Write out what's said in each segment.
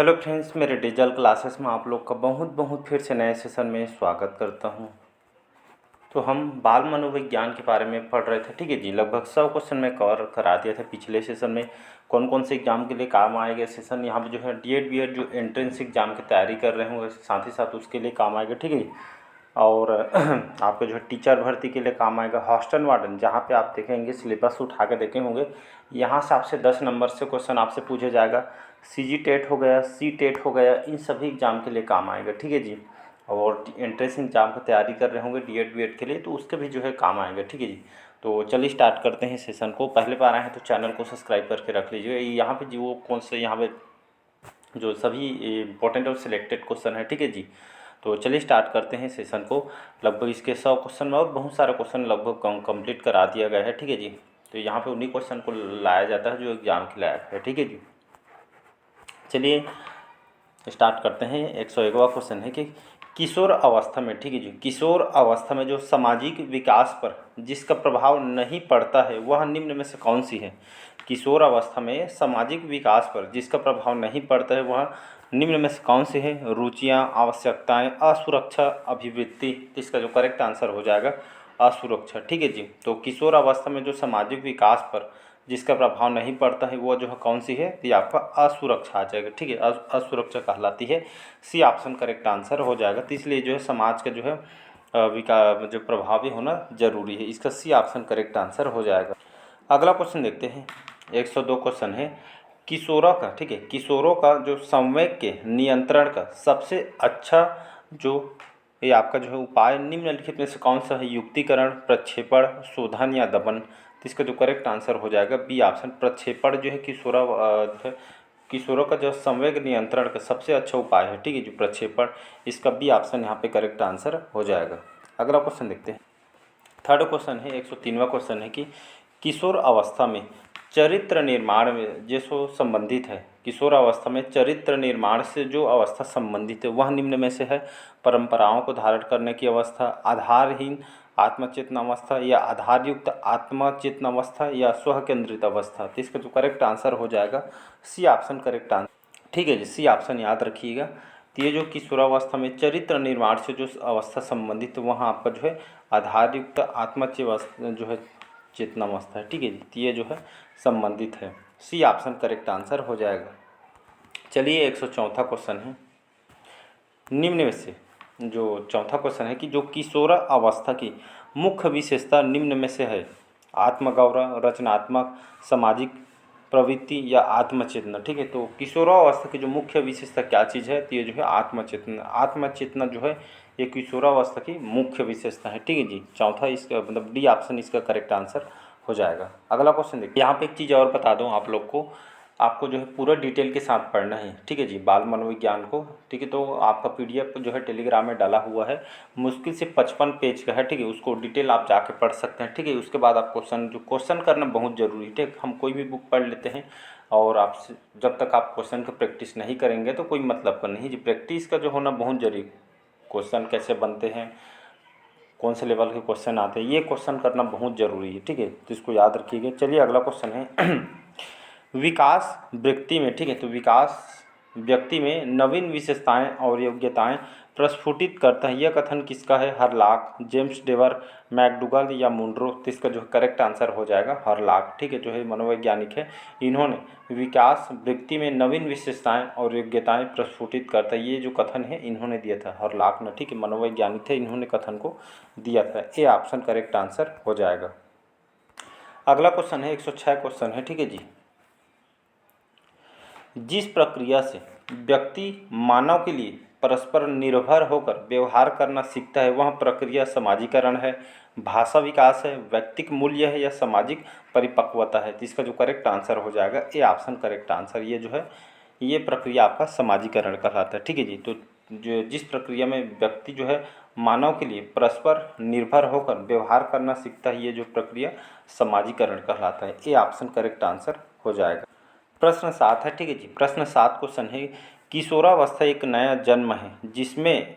Hello friends, मेरे digital classes में आप लोग का बहुत बहुत फिर से नए सेशन में स्वागत करता हूं। तो हम बाल मनोविज्ञान के बारे में पढ़ रहे थे, ठीक है जी। लगभग 100 क्वेश्चन में कवर करा दिया था पिछले सेशन में। कौन कौन से एग्ज़ाम के लिए काम आएगा सेशन, यहाँ पे जो है डी एड बी एड जो एंट्रेंस एग्ज़ाम की तैयारी कर रहे होंगे साथ ही साथ उसके लिए काम आएगा, ठीक है जी। और आपके जो है टीचर भर्ती के लिए काम आएगा। हॉस्टल वार्डन, जहाँ पे आप देखेंगे सिलेबस उठा के देखे होंगे, यहाँ से आपसे 10 नंबर से क्वेश्चन आपसे पूछा जाएगा। सीजी टेट हो गया, सी टेट हो गया, इन सभी एग्ज़ाम के लिए काम आएगा, ठीक है जी। और एंट्रेंस एग्ज़ाम की तैयारी कर रहे होंगे डी एड बी एड के लिए, तो उसके भी जो है काम आएगा, ठीक है जी। तो चलिए स्टार्ट करते हैं सेशन को। पहले बार आए हैं तो चैनल को सब्सक्राइब करके रख लीजिए। यहाँ पे जो कौन से यहाँ पे जो सभी इंपॉर्टेंट और सिलेक्टेड क्वेश्चन है, ठीक है जी। तो चलिए स्टार्ट करते हैं सेशन को। लगभग इसके 100 क्वेश्चन में और बहुत सारे क्वेश्चन लगभग कंप्लीट करा दिया गया है, ठीक है जी। तो यहाँ पे उन्हीं क्वेश्चन को लाया जाता है जो एग्ज़ाम के लायक है, ठीक है जी। चलिए स्टार्ट करते हैं। 101वां क्वेश्चन है कि किशोर अवस्था में, ठीक है जी, किशोर अवस्था में जो सामाजिक विकास पर जिसका प्रभाव नहीं पड़ता है वह निम्न में से कौन सी है। किशोर अवस्था में सामाजिक विकास पर जिसका प्रभाव नहीं पड़ता है वह निम्न में से कौन सी है। रुचियाँ, आवश्यकताएं, असुरक्षा, अभिवृत्ति। तो इसका जो करेक्ट आंसर हो जाएगा असुरक्षा, ठीक है जी। तो किशोर अवस्था में जो सामाजिक विकास पर जिसका प्रभाव नहीं पड़ता है वो जो है कौन सी है, तो ये आपका असुरक्षा आ जाएगा, ठीक है। असुरक्षा कहलाती है। सी ऑप्शन करेक्ट आंसर हो जाएगा। तो इसलिए जो है समाज का जो है जो प्रभावी होना जरूरी है। इसका सी ऑप्शन करेक्ट आंसर हो जाएगा। अगला क्वेश्चन देखते हैं। 102 क्वेश्चन है किशोरों का, ठीक है, किशोरों का जो संवेग के नियंत्रण का सबसे अच्छा जो ये आपका जो है उपाय निम्नलिखित में से कौन सा है। युक्तिकरण, प्रक्षेपण, शोधन या दमन। तो इसका जो करेक्ट आंसर हो जाएगा बी ऑप्शन प्रक्षेपण जो है किशोरों का जो संवेग नियंत्रण का सबसे अच्छा उपाय है, ठीक है जो प्रक्षेपण। इसका बी ऑप्शन यहाँ पे करेक्ट आंसर हो जाएगा। अगला क्वेश्चन देखते हैं। थर्ड क्वेश्चन है 103वां क्वेश्चन है कि किशोर अवस्था में चरित्र निर्माण में जो संबंधित है, किशोर अवस्था में चरित्र निर्माण से जो अवस्था संबंधित है वह निम्न में से है। परंपराओं को धारण करने की अवस्था, आधारहीन आत्मचेतन अवस्था या आधारयुक्त आत्मचेतन अवस्था या स्व केंद्रित अवस्था। तो इसका जो करेक्ट आंसर हो जाएगा सी ऑप्शन करेक्ट आंसर, ठीक है जी। सी ऑप्शन याद रखिएगा। तो ये जो किशोरावस्था में चरित्र निर्माण से जो अवस्था संबंधित है वहाँ आपका जो है आधारयुक्त आत्मचेतन जो है चेतनावस्था है, ठीक है जी। तो ये जो है संबंधित है। सी ऑप्शन करेक्ट आंसर हो जाएगा। चलिए 104वां क्वेश्चन है। निम्न में से जो चौथा क्वेश्चन है कि जो किशोर अवस्था की मुख्य विशेषता निम्न में से है। आत्मगौरव, रचनात्मक, सामाजिक प्रवृत्ति या आत्मचेतना, ठीक है। तो किशोरावस्था की जो मुख्य विशेषता क्या चीज़ है, तो ये जो है आत्मचेतना। आत्मचेतना जो है ये किशोरावस्था की मुख्य विशेषता है, ठीक है जी। चौथा इसका मतलब डी ऑप्शन इसका करेक्ट आंसर हो जाएगा। अगला क्वेश्चन देखिए। यहाँ पे एक चीज़ और बता दूँ आप लोग को, आपको जो है पूरा डिटेल के साथ पढ़ना है, ठीक है जी, बाल मनोविज्ञान को, ठीक है। तो आपका पीडीएफ जो है टेलीग्राम में डाला हुआ है, मुश्किल से 55 पेज का है, ठीक है। उसको डिटेल आप जाके पढ़ सकते हैं, ठीक है। उसके बाद आप क्वेश्चन करना बहुत ज़रूरी है, ठीक। हम कोई भी बुक पढ़ लेते हैं और आपसे जब तक आप क्वेश्चन का प्रैक्टिस नहीं करेंगे तो कोई मतलब का नहीं जी। प्रैक्टिस का जो होना बहुत जरूरी। क्वेश्चन कैसे बनते हैं, कौन से लेवल के क्वेश्चन आते हैं, ये क्वेश्चन करना बहुत ज़रूरी है, ठीक है। तो इसको याद रखिएगा। चलिए अगला क्वेश्चन है विकास व्यक्ति में, ठीक है। तो विकास व्यक्ति में नवीन विशेषताएं और योग्यताएं प्रस्फुटित करता है, यह कथन किसका है। हरलाक, जेम्स डेवर, मैकडूगल या मुनरो। तो इसका जो करेक्ट आंसर हो जाएगा हरलाक, ठीक है, जो है मनोवैज्ञानिक है। इन्होंने विकास व्यक्ति में नवीन विशेषताएं और योग्यताएं प्रस्फुटित करता है, ये जो कथन है इन्होंने दिया था हरलाक ने, ठीक है, मनोवैज्ञानिक थे, इन्होंने कथन को दिया था। ए ऑप्शन करेक्ट आंसर हो जाएगा। अगला क्वेश्चन है 106 क्वेश्चन है, ठीक है जी। जिस प्रक्रिया से व्यक्ति मानव के लिए परस्पर निर्भर होकर व्यवहार करना सीखता है वह प्रक्रिया समाजीकरण है, भाषा विकास है, व्यक्तिक मूल्य है या सामाजिक परिपक्वता है। तो इसका जो करेक्ट आंसर हो जाएगा ए ऑप्शन करेक्ट आंसर। ये जो है ये प्रक्रिया आपका समाजीकरण कहलाता है, ठीक है जी। तो जो जिस प्रक्रिया में व्यक्ति जो है मानव के लिए परस्पर निर्भर होकर व्यवहार करना सीखता है, ये जो प्रक्रिया समाजीकरण कहलाता है। ए ऑप्शन करेक्ट आंसर हो जाएगा। प्रश्न 7 है, ठीक है जी। प्रश्न 7 क्वेश्चन है किशोरावस्था एक नया जन्म है जिसमें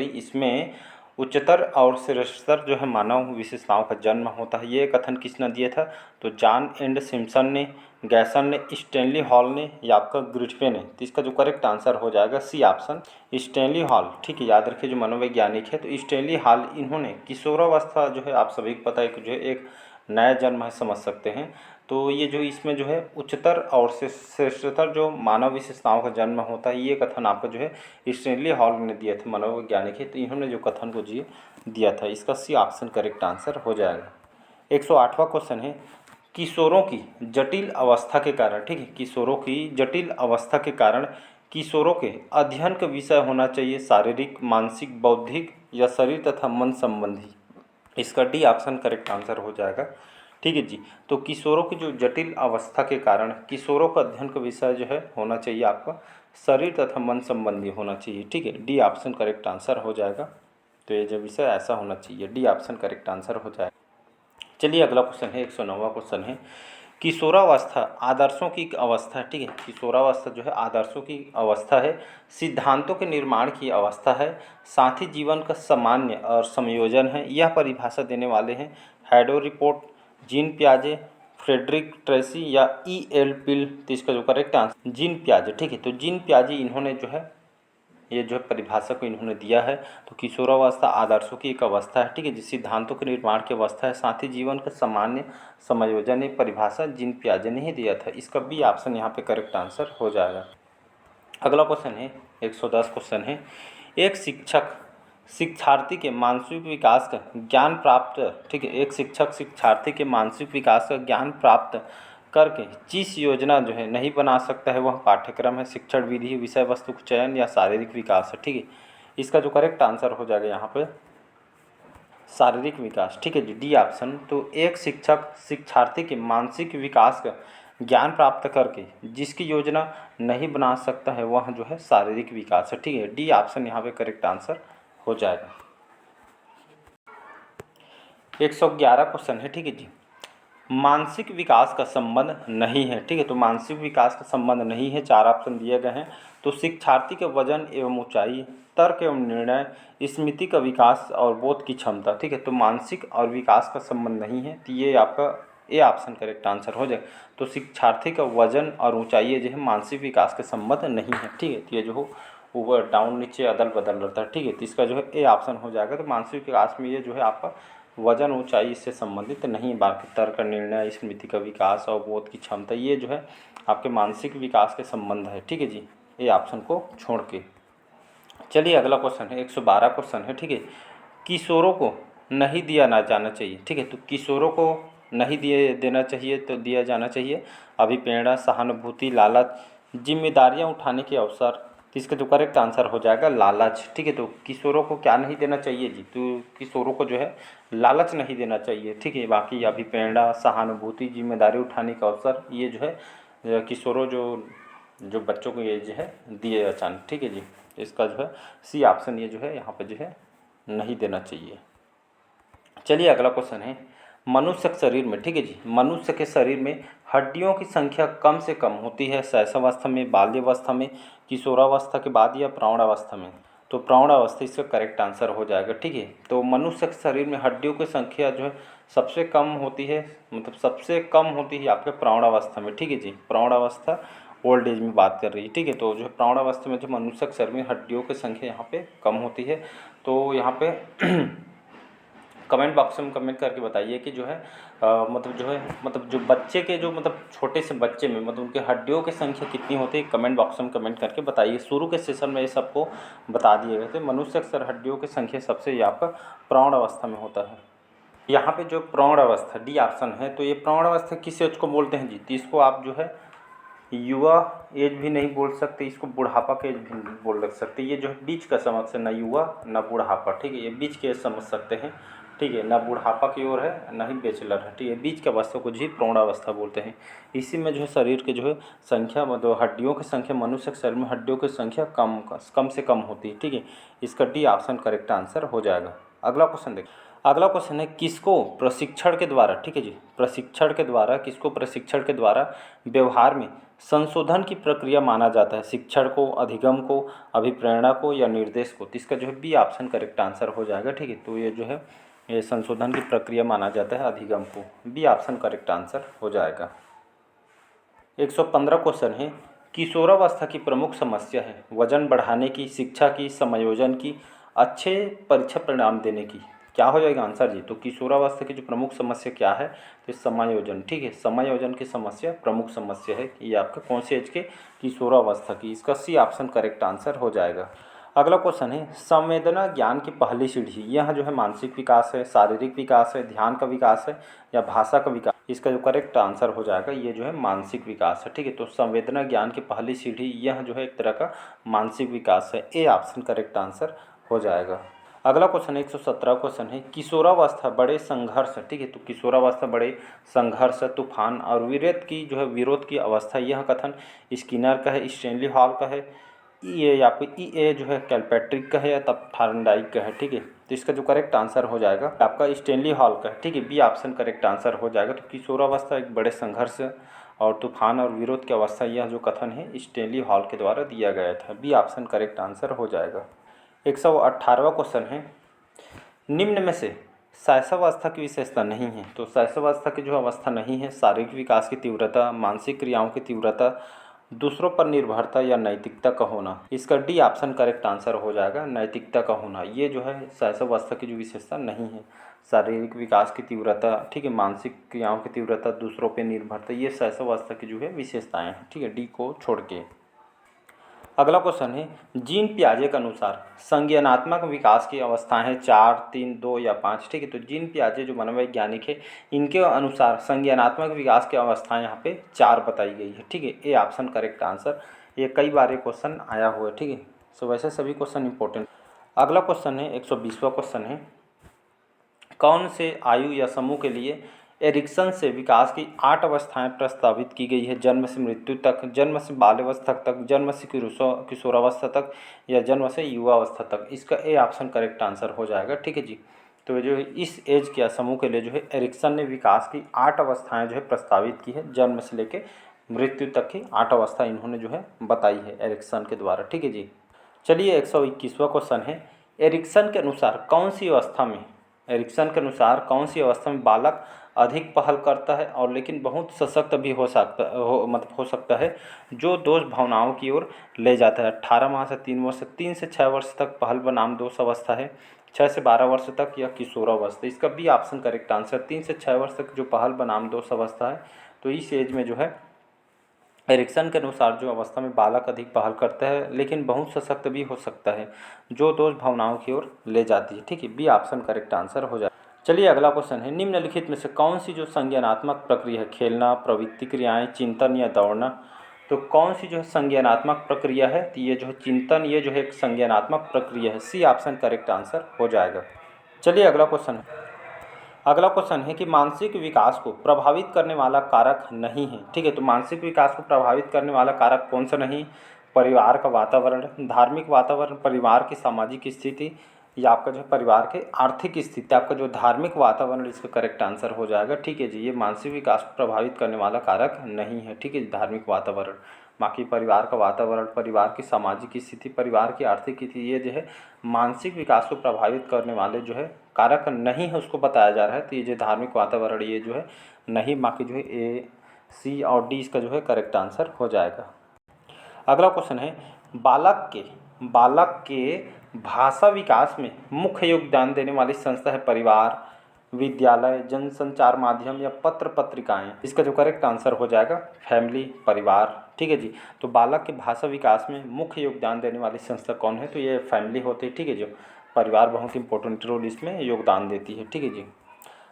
इसमें उच्चतर और श्रेष्ठतर जो है मानव विशेषताओं का जन्म होता है। ये कथन किसने दिया था? तो जॉन एंड सिम्पसन ने, गैसन ने, स्टैनली हॉल ने या आपका ग्रिस्पे ने। तो इसका जो करेक्ट आंसर हो जाएगा सी ऑप्शन स्टैनली हॉल। ठीक है, याद रखिए जो मनोवैज्ञानिक है तो स्टैनली हॉल, इन्होंने किशोरावस्था जो है आप सभी को पता है कि जो है एक नया जन्म है समझ सकते हैं। तो ये जो इसमें जो है उच्चतर और श्रेष्ठतर जो मानव विशेषताओं का जन्म होता है, ये कथन आपको जो है स्टैनली हॉल ने दिया था, मनोवैज्ञानिक है। तो इन्होंने जो कथन को दिया था, इसका सी ऑप्शन करेक्ट आंसर हो जाएगा। 108वां क्वेश्चन है किशोरों की जटिल अवस्था के कारण, ठीक है, किशोरों की जटिल अवस्था के कारण किशोरों के अध्ययन का विषय होना चाहिए शारीरिक, मानसिक, बौद्धिक या शरीर तथा मन संबंधी। इसका डी ऑप्शन करेक्ट आंसर हो जाएगा। ठीक है जी, तो किशोरों की जो जटिल अवस्था के कारण किशोरों का अध्ययन का विषय जो है होना चाहिए आपका शरीर तथा मन संबंधी होना चाहिए। ठीक है, डी ऑप्शन करेक्ट आंसर हो जाएगा। तो ये जो विषय ऐसा होना चाहिए, डी ऑप्शन करेक्ट आंसर हो जाएगा। चलिए अगला क्वेश्चन है 109वां क्वेश्चन है किशोरावस्था आदर्शों की एक अवस्था है। ठीक है, किशोरावस्था जो है आदर्शों की अवस्था है, सिद्धांतों के निर्माण की अवस्था है, साथी जीवन का सामान्य और संयोजन है। यह परिभाषा देने वाले हैं हैडो रिपोर्ट, जीन पियाजे, फ्रेडरिक ट्रेसी या E.L. पिल। तो इसका जो करेक्ट आंसर जीन पियाजे। ठीक है, तो जीन पियाजे इन्होंने जो है ये जो है परिभाषा को इन्होंने दिया है। तो किशोरावस्था आदर्शों की एक अवस्था है, ठीक है, जिस सिद्धांतों के निर्माण की अवस्था है, साथ ही जीवन का सामान्य समायोजन। ये परिभाषा जीन पियाजे ने ही दिया था। इसका बी ऑप्शन यहाँ पे करेक्ट आंसर हो जाएगा। अगला क्वेश्चन है 110 क्वेश्चन है एक शिक्षक शिक्षार्थी के मानसिक विकास का ज्ञान प्राप्त, ठीक है, एक शिक्षक शिक्षार्थी के मानसिक विकास का ज्ञान प्राप्त करके जिस योजना जो है नहीं बना सकता है वह पाठ्यक्रम है, शिक्षण विधि, विषय वस्तु का चयन या शारीरिक विकास है। ठीक है, इसका जो करेक्ट आंसर हो जाएगा यहाँ पे शारीरिक विकास। ठीक है जी, डी ऑप्शन। तो एक शिक्षक शिक्षार्थी के मानसिक विकास का ज्ञान प्राप्त करके जिसकी योजना नहीं बना सकता है वह जो है शारीरिक विकास है। ठीक है, डी ऑप्शन यहाँ पे करेक्ट आंसर हो जाएगा। 111 क्वेश्चन है, ठीक है जी, मानसिक विकास का संबंध नहीं है। ठीक है, तो मानसिक विकास का संबंध नहीं है, 4 ऑप्शन दिए गए हैं। तो शिक्षार्थी के वजन एवं ऊंचाई, तर्क एवं निर्णय, स्मृति का विकास और बोध की क्षमता। ठीक है, तो मानसिक और विकास का संबंध नहीं है, तो ये आपका ए ऑप्शन करेक्ट आंसर हो जाए। तो शिक्षार्थी का वजन और ऊंचाई ये जो है मानसिक विकास के संबंध नहीं है। ठीक है, तो ये जो हो ऊपर डाउन नीचे अदल बदल रहता है। ठीक है, तो इसका जो है ए ऑप्शन हो जाएगा। तो मानसिक विकास में ये जो है आपका वजन ऊंचाई इससे संबंधित नहीं, बाकी तर्क, निर्णय, स्मृति का विकास और बोध की क्षमता ये जो है आपके मानसिक विकास के संबंध है। ठीक है जी, ये ऑप्शन को छोड़ के। चलिए अगला क्वेश्चन है 112 क्वेश्चन है, ठीक है, किशोरों को नहीं दिया ना जाना चाहिए। ठीक है, तो किशोरों को नहीं दिए देना चाहिए तो दिया जाना चाहिए अभिप्रेरणा, सहानुभूति, लालच, जिम्मेदारियां उठाने के अवसर। तो इसका जो करेक्ट आंसर हो जाएगा लालच। ठीक है, तो किशोरों को क्या नहीं देना चाहिए जी? तो किशोरों को जो है लालच नहीं देना चाहिए। ठीक है, बाकी अभिप्रेरणा, सहानुभूति, जिम्मेदारी उठाने का अवसर ये जो है किशोरों जो बच्चों को ये जो है दिए अचानक। ठीक है जी, इसका जो है सी ऑप्शन ये जो है यहाँ पे जो है नहीं देना चाहिए। चलिए अगला क्वेश्चन है मनुष्य के शरीर में, ठीक है जी, मनुष्य के शरीर में हड्डियों की संख्या कम से कम होती है शैशवावस्था में, बाल्यावस्था में, किशोरावस्था के बाद या प्रौढ़ावस्था में। तो प्रौढ़ावस्था इसका करेक्ट आंसर हो जाएगा। ठीक है, तो मनुष्य के शरीर में हड्डियों की संख्या जो है सबसे कम होती है, मतलब सबसे कम होती है आपके प्रौढ़ावस्था में। ठीक है जी, प्रौढ़ावस्था ओल्ड एज में बात कर रही है। ठीक है, तो जो है प्रौढ़ावस्था में जो मनुष्य के शरीर में हड्डियों की संख्या यहाँ पे कम होती है। तो यहाँ पे कमेंट बॉक्स में कमेंट करके बताइए कि जो है मतलब जो बच्चे के जो मतलब छोटे से बच्चे में मतलब उनके हड्डियों की संख्या कितनी होती है, कमेंट बॉक्स में कमेंट करके बताइए। शुरू के सेशन में ये सबको बता दिए गए थे। मनुष्य के हड्डियों की संख्या सबसे ये आपका प्रौढ़ अवस्था में होता है। यहाँ पे जो प्रौढ़ अवस्था डी ऑप्शन है, तो ये प्रौढ़ अवस्था किस एज को बोलते हैं जी? तो इसको आप जो है युवा एज भी नहीं बोल सकते, इसको बुढ़ापा का एज भी बोल रख सकते। ये जो है बीच का समझ से, ना युवा ना बुढ़ापा। ठीक है, ये बीच के एज समझ सकते हैं। ठीक है, ना बुढ़ापा की ओर है ना ही बैचलर है। ठीक है, बीच के अवस्था को जी प्रौढ़ावस्था बोलते हैं। इसी में जो है शरीर के जो है संख्या मतलब हड्डियों की संख्या, मनुष्य के शरीर में हड्डियों की संख्या कम से कम होती है। ठीक है, इसका डी ऑप्शन करेक्ट आंसर हो जाएगा। अगला क्वेश्चन देख, अगला क्वेश्चन है किसको प्रशिक्षण के द्वारा, ठीक है जी, प्रशिक्षण के द्वारा, किसको प्रशिक्षण के द्वारा व्यवहार में संशोधन की प्रक्रिया माना जाता है? शिक्षण को, अधिगम को, अभिप्रेरणा को या निर्देश को? तो इसका जो है बी ऑप्शन करेक्ट आंसर हो जाएगा, ठीक है। तो ये जो है ये संशोधन की प्रक्रिया माना जाता है अधिगम को, बी ऑप्शन करेक्ट आंसर हो जाएगा। 115 क्वेश्चन है किशोरावस्था की प्रमुख समस्या है वजन बढ़ाने की, शिक्षा की, समायोजन की, अच्छे परीक्षा परिणाम देने की। क्या हो जाएगा आंसर जी? तो किशोरावस्था की जो प्रमुख समस्या क्या है? तो समायोजन, ठीक है, समायोजन की समस्या प्रमुख समस्या है। ये आपका कौन से एज के? किशोरावस्था की। इसका सी ऑप्शन करेक्ट आंसर हो जाएगा। अगला क्वेश्चन है संवेदना ज्ञान की पहली सीढ़ी, यह जो है मानसिक विकास है, शारीरिक विकास है, ध्यान का विकास है या भाषा का विकास? इसका जो करेक्ट आंसर हो जाएगा ये जो है मानसिक विकास है, ठीक है। तो संवेदना ज्ञान की पहली सीढ़ी यह जो है एक तरह का मानसिक विकास है, ए ऑप्शन करेक्ट आंसर हो जाएगा। अगला क्वेश्चन है 117 क्वेश्चन है किशोरावस्था बड़े संघर्ष, ठीक है। तो किशोरावस्था बड़े संघर्ष, तूफान और विरोध की अवस्था, यह कथन स्किनर का है, स्टैनली हॉल का है, ई ए या फिर ई ए जो है कैलपैट्रिक का है या तब थार्नडाइक का है, ठीक है। तो इसका जो करेक्ट आंसर हो जाएगा आपका स्टैनली हॉल का है, ठीक है, बी ऑप्शन करेक्ट आंसर हो जाएगा। तो किशोरावस्था एक बड़े संघर्ष और तूफान और विरोध की अवस्था, यह जो कथन है स्टैनली हॉल के द्वारा दिया गया था, बी ऑप्शन करेक्ट आंसर हो जाएगा। 118वां क्वेश्चन है निम्न में से शैशवावस्था की विशेषता नहीं है। तो शैशवावस्था की जो अवस्था नहीं है, शारीरिक विकास की तीव्रता, मानसिक क्रियाओं की तीव्रता, दूसरों पर निर्भरता या नैतिकता का होना। इसका डी ऑप्शन करेक्ट आंसर हो जाएगा, नैतिकता का होना। ये जो है शैशवावस्था की जो विशेषता नहीं है, शारीरिक विकास की तीव्रता, ठीक है, मानसिक क्रियाओं की तीव्रता, दूसरों पर निर्भरता, ये शैशवावस्था की जो है विशेषताएँ हैं, ठीक है, डी को छोड़ के। अगला क्वेश्चन है जीन पियाजे के अनुसार संज्ञानात्मक विकास की अवस्थाएं हैं 4, 3, 2 या 5, ठीक है। तो जीन पियाजे जो मनोवैज्ञानिक है इनके अनुसार संज्ञानात्मक विकास की अवस्थाएं यहाँ पे 4 बताई गई है, ठीक है, ए ऑप्शन करेक्ट आंसर। ये कई बार ये क्वेश्चन आया हुआ है, ठीक है। सो वैसे सभी क्वेश्चन इंपॉर्टेंट। अगला क्वेश्चन है 120वां क्वेश्चन है कौन से आयु या समूह के लिए एरिक्सन से विकास की 8 अवस्थाएं प्रस्तावित की गई है? जन्म से मृत्यु तक, जन्म से बाल्यावस्था तक, जन्म से किशोरावस्था तक या जन्म से युवावस्था तक? इसका ए ऑप्शन करेक्ट आंसर हो जाएगा, ठीक है जी। तो जो है इस एज के समूह के लिए जो है एरिक्सन ने विकास की 8 अवस्थाएं जो है प्रस्तावित की है, जन्म से लेके मृत्यु तक की 8 अवस्था इन्होंने जो है बताई है एरिक्सन के द्वारा, ठीक है जी। चलिए 121वां क्वेश्चन है एरिक्सन के अनुसार कौन सी अवस्था में, एरिक्सन के अनुसार कौन सी अवस्था में बालक अधिक पहल करता है और लेकिन बहुत सशक्त भी हो सकता है जो दोष भावनाओं की ओर ले जाता है? 18 माह से 3 वर्ष, 3 से 6 वर्ष तक पहल बनाम दोष अवस्था है, 6 से 12 वर्ष तक या किशोरावस्था? इसका बी ऑप्शन करेक्ट आंसर, 3 से 6 वर्ष तक जो पहल बनाम दोष अवस्था है। तो इस एज में जो है एरिक्सन के अनुसार जो अवस्था में बालक अधिक पहल करता है लेकिन बहुत सशक्त भी हो सकता है जो दोष भावनाओं की ओर ले जाती है, ठीक है, बी ऑप्शन करेक्ट आंसर हो जाए। चलिए अगला क्वेश्चन है निम्नलिखित में से कौन सी जो संज्ञानात्मक प्रक्रिया है, खेलना, प्रवृत्ति क्रियाएं, चिंतन या दौड़ना? तो कौन सी जो है संज्ञानात्मक प्रक्रिया है? तो ये जो है चिंतन, ये जो है एक संज्ञानात्मक प्रक्रिया है, सी ऑप्शन करेक्ट आंसर हो जाएगा। चलिए अगला क्वेश्चन है कि मानसिक विकास को प्रभावित करने वाला कारक नहीं है, ठीक है। तो मानसिक विकास को प्रभावित करने वाला कारक कौन सा नहीं? परिवार का वातावरण, धार्मिक वातावरण, परिवार की सामाजिक स्थिति या आपका जो है परिवार के आर्थिक स्थिति, आपका जो धार्मिक वातावरण इसका करेक्ट आंसर हो जाएगा, ठीक है जी। ये मानसिक विकास को प्रभावित करने वाला कारक नहीं है, ठीक है, धार्मिक वातावरण। बाकी परिवार का वातावरण, परिवार की सामाजिक स्थिति, परिवार की आर्थिक स्थिति, ये जो है मानसिक विकास को प्रभावित करने वाले जो है कारक नहीं है उसको बताया जा रहा है। तो ये जो धार्मिक वातावरण ये जो है नहीं, बाकी जो है ए, सी और डी इसका जो है करेक्ट आंसर हो जाएगा। अगला क्वेश्चन है बालक के भाषा विकास में मुख्य योगदान देने वाली संस्था है परिवार, विद्यालय, जनसंचार माध्यम या पत्र पत्रिकाएं? इसका जो करेक्ट आंसर हो जाएगा फैमिली, परिवार, ठीक है जी। तो बालक के भाषा विकास में मुख्य योगदान देने वाली संस्था कौन है? तो ये फैमिली होती है, ठीक है, जो परिवार बहुत इंपॉर्टेंट रोल इसमें योगदान देती है, ठीक है जी।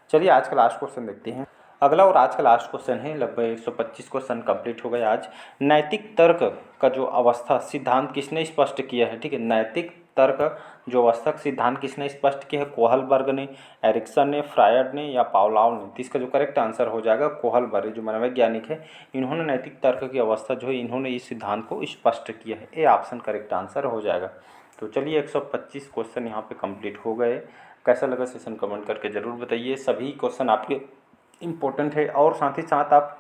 चलिए आज का लास्ट क्वेश्चन देखते हैं। अगला और आज का लास्ट क्वेश्चन है, लगभग 125 क्वेश्चन कंप्लीट हो गए आज। नैतिक तर्क का जो अवस्था सिद्धांत किसने स्पष्ट किया है? ठीक है, नैतिक तर्क जो अवस्था सिद्धांत किसने स्पष्ट किया है? कोहलबर्ग ने, एरिक्सन ने, फ्रायड ने या पावलॉव ने? तो इसका जो करेक्ट आंसर हो जाएगा कोहलबर्ग, जो मनोवैज्ञानिक है, इन्होंने नैतिक तर्क की अवस्था जो है इन्होंने इस सिद्धांत को स्पष्ट किया है, ए ऑप्शन करेक्ट आंसर हो जाएगा। तो चलिए 125 क्वेश्चन यहाँ पे कंप्लीट हो गए। कैसा लगा सेशन कमेंट करके ज़रूर बताइए। सभी क्वेश्चन आपके इम्पोर्टेंट है और साथ ही साथ आप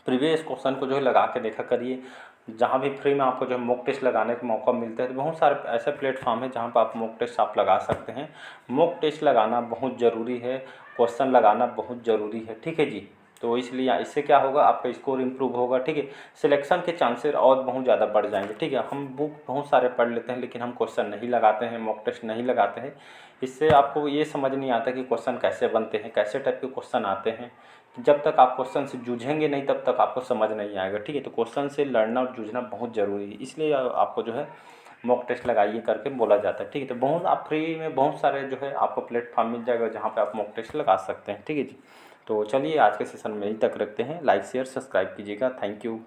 प्रीवियस क्वेश्चन को जो है लगा के देखा करिए। जहाँ भी फ्री में आपको जो है मॉक टेस्ट लगाने का मौका मिलता है तो बहुत सारे ऐसे प्लेटफॉर्म है जहाँ पर आप मॉक टेस्ट आप लगा सकते हैं। मॉक टेस्ट लगाना बहुत ज़रूरी है, क्वेश्चन लगाना बहुत ज़रूरी है, ठीक है जी। तो इसलिए इससे क्या होगा, आपका स्कोर इम्प्रूव होगा, ठीक है। सिलेक्शन के चांसेस और बहुत ज़्यादा बढ़ जाएंगे, ठीक है। हम बुक बहुत सारे पढ़ लेते हैं लेकिन हम क्वेश्चन नहीं लगाते हैं, मॉक टेस्ट नहीं लगाते हैं। इससे आपको ये समझ नहीं आता कि क्वेश्चन कैसे बनते हैं, कैसे टाइप के क्वेश्चन आते हैं। जब तक आप क्वेश्चन से जूझेंगे नहीं तब तक आपको समझ नहीं आएगा, ठीक है। तो क्वेश्चन से लड़ना और जूझना बहुत ज़रूरी है, इसलिए आपको जो है मॉक टेस्ट लगाइए करके बोला जाता है, ठीक है। तो बहुत आप फ्री में बहुत सारे जो है आपको प्लेटफॉर्म मिल जाएगा जहाँ पे आप मॉक टेस्ट लगा सकते हैं, ठीक है जी। तो चलिए आज के सेशन में यहीं तक रखते हैं। लाइक शेयर सब्सक्राइब कीजिएगा। Thank you.